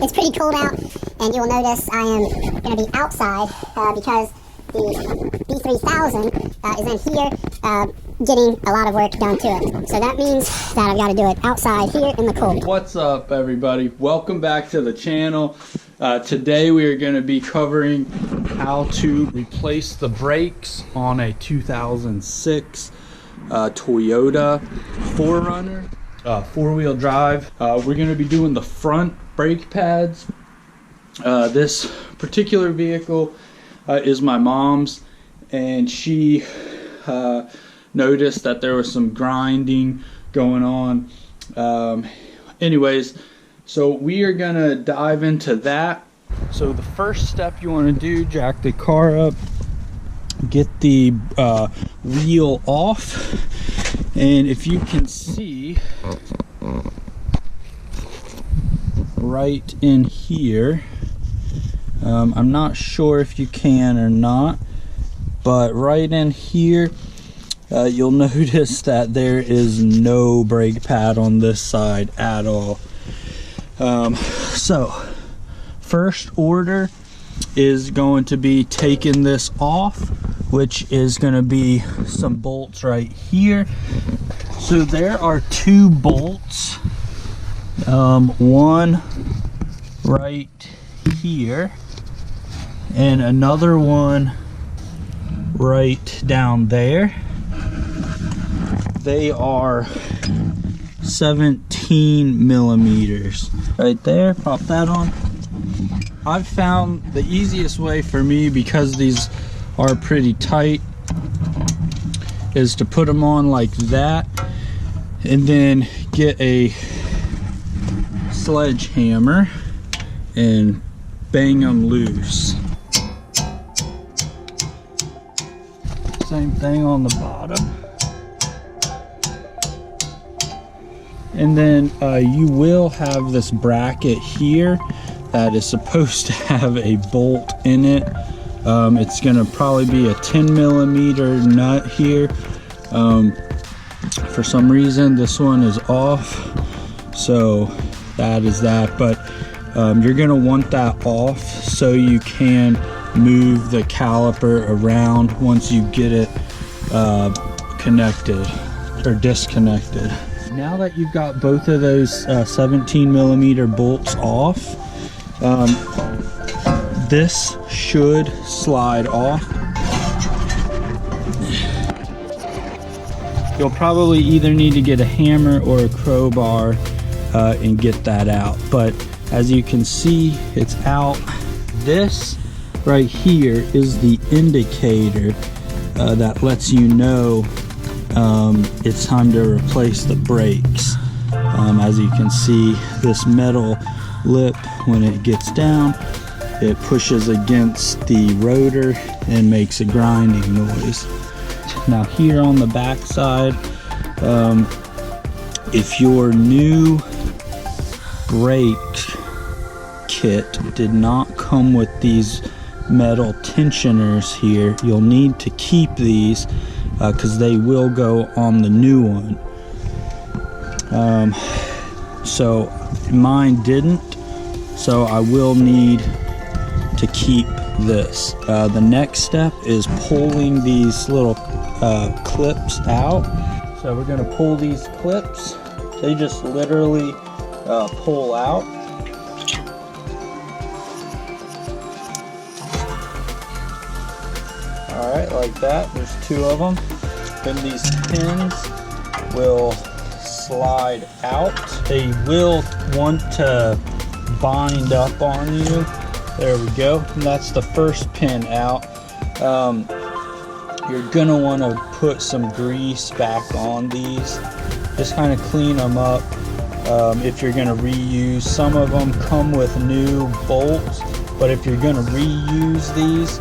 It's pretty cold out, and you'll notice I am going to be outside because the B3000 is in here getting a lot of work done to it. So that means that I've got to do it outside here in the cold. What's up, everybody? Welcome back to the channel. Today we are going to be covering how to replace the brakes on a 2006 Toyota 4runner, four-wheel drive. We're going to be doing the front brake pads. This particular vehicle is my mom's, and she noticed that there was some grinding going on. Anyways, so we are gonna dive into that. So the first step you want to do, jack the car up, get the wheel off, and if you can see right in here, I'm not sure if you can or not, but right in here you'll notice that there is no brake pad on this side at all. So first order is going to be taking this off, which is going to be some bolts right here. So there are two bolts, one right here and another one right down there. They are 17 millimeters right there. Pop that on. I've found the easiest way for me, because these are pretty tight, is to put them on like that and then get a sledgehammer and bang them loose. Same thing on the bottom. And then you will have this bracket here that is supposed to have a bolt in it. It's gonna probably be a 10 millimeter nut here. For some reason this one is off, so that is that. But you're gonna want that off so you can move the caliper around once you get it connected or disconnected. Now that you've got both of those 17 millimeter bolts off, this should slide off. You'll probably either need to get a hammer or a crowbar and get that out, but as you can see, it's out. This right here is the indicator that lets you know it's time to replace the brakes. As you can see, this metal lip, when it gets down, it pushes against the rotor and makes a grinding noise. Now here on the back side, if your new brake kit did not come with these metal tensioners here, you'll need to keep these because they will go on the new one. So mine didn't, so I will need to keep this. The next step is pulling these little clips out. So we're going to pull these clips. They just literally pull out. Alright, like that. There's two of them. Then these pins will slide out. They will want to bind up on you. There we go. And that's the first pin out. You're gonna want to put some grease back on these. Just kind of clean them up. If you're gonna reuse, some of them come with new bolts, but if you're gonna reuse these,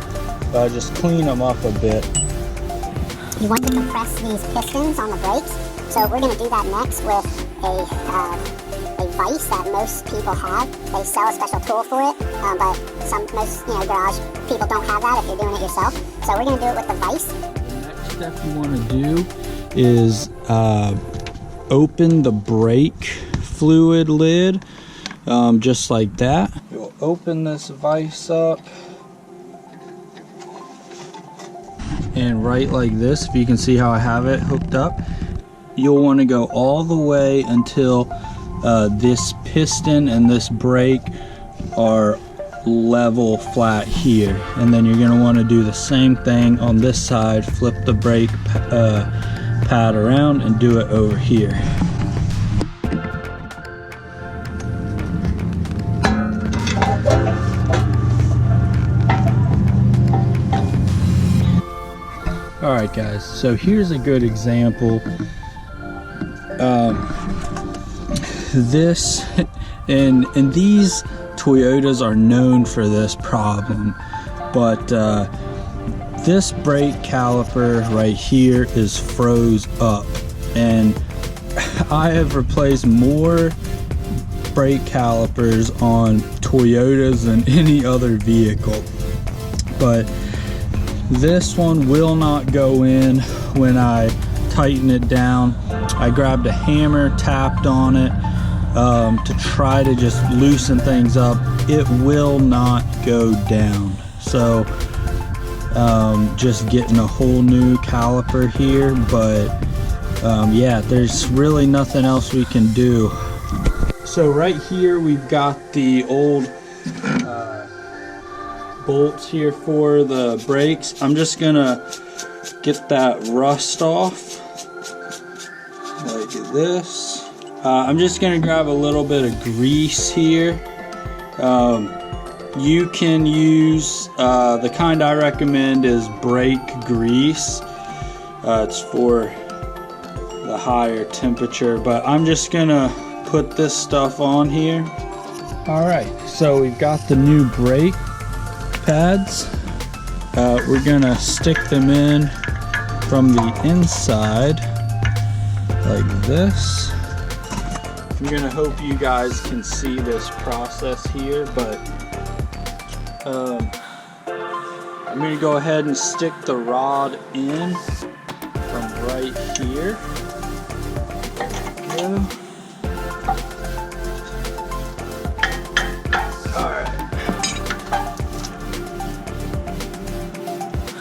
just clean them up a bit. You want to compress these pistons on the brakes, so we're going to do that next with a vise that most people have. They sell a special tool for it, but most garage people don't have that if you're doing it yourself. So we're going to do it with the vise. The next step you want to do is open the brake fluid lid. just like that. You'll open this vise up, and right like this, if you can see how I have it hooked up, you'll want to go all the way until this piston and this brake are level flat here, and then you're going to want to do the same thing on this side. Flip the brake pad around and do it over here. Alright guys, so here's a good example. This and these Toyotas are known for this problem, but this brake caliper right here is froze up, and I have replaced more brake calipers on Toyotas than any other vehicle, but this one will not go in when I tighten it down. I grabbed a hammer, tapped on it to try to just loosen things up. It will not go down. So just getting a whole new caliper here, but yeah, there's really nothing else we can do. So right here we've got the old bolts here for the brakes. I'm just gonna get that rust off like this. I'm just gonna grab a little bit of grease here. You can use the kind I recommend is brake grease. It's for the higher temperature, but I'm just gonna put this stuff on here. Alright, so we've got the new brake pads. We're gonna stick them in from the inside like this. I'm gonna hope you guys can see this process here, but I'm gonna go ahead and stick the rod in from right here. There we go.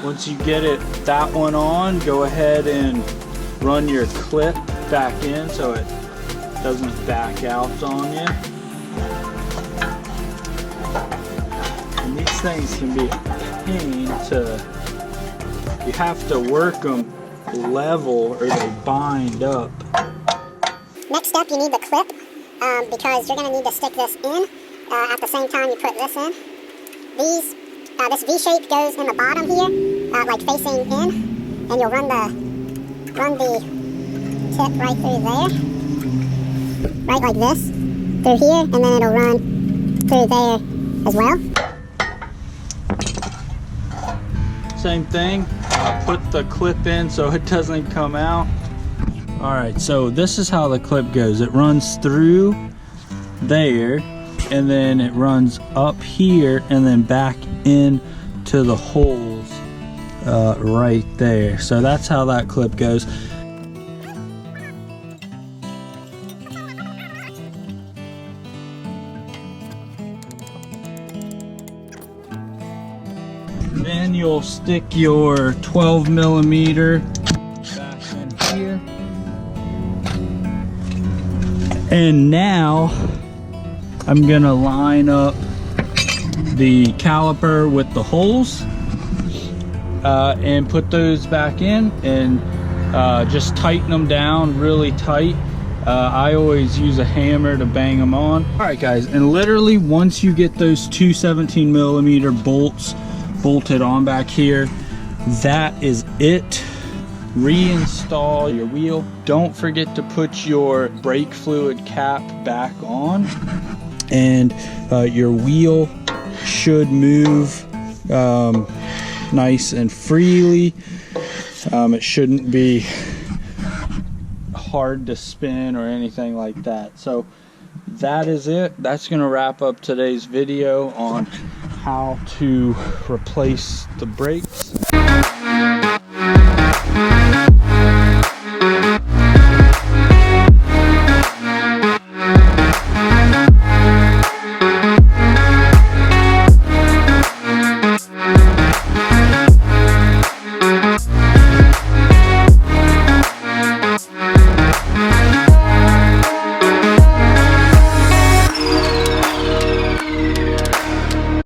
Once you get that one on, go ahead and run your clip back in so it doesn't back out on you. And these things can be a pain you have to work them level or they bind up. Next up, you need the clip because you're going to need to stick this in at the same time you put this in. This V-shape goes in the bottom here, like facing in, and you'll run the tip right through there, right like this, through here, and then it'll run through there as well. Same thing, put the clip in so it doesn't come out. Alright, so this is how the clip goes. It runs through there, and then it runs up here and then back in to the holes right there. So that's how that clip goes. Then you'll stick your 12mm back in here. And now I'm gonna line up the caliper with the holes and put those back in and just tighten them down really tight. I always use a hammer to bang them on. Alright guys, and literally once you get those two 17mm bolts bolted on back here, that is it. Reinstall your wheel. Don't forget to put your brake fluid cap back on, and your wheel should move nice and freely. It shouldn't be hard to spin or anything like that. So that is it. That's going to wrap up today's video on how to replace the brakes.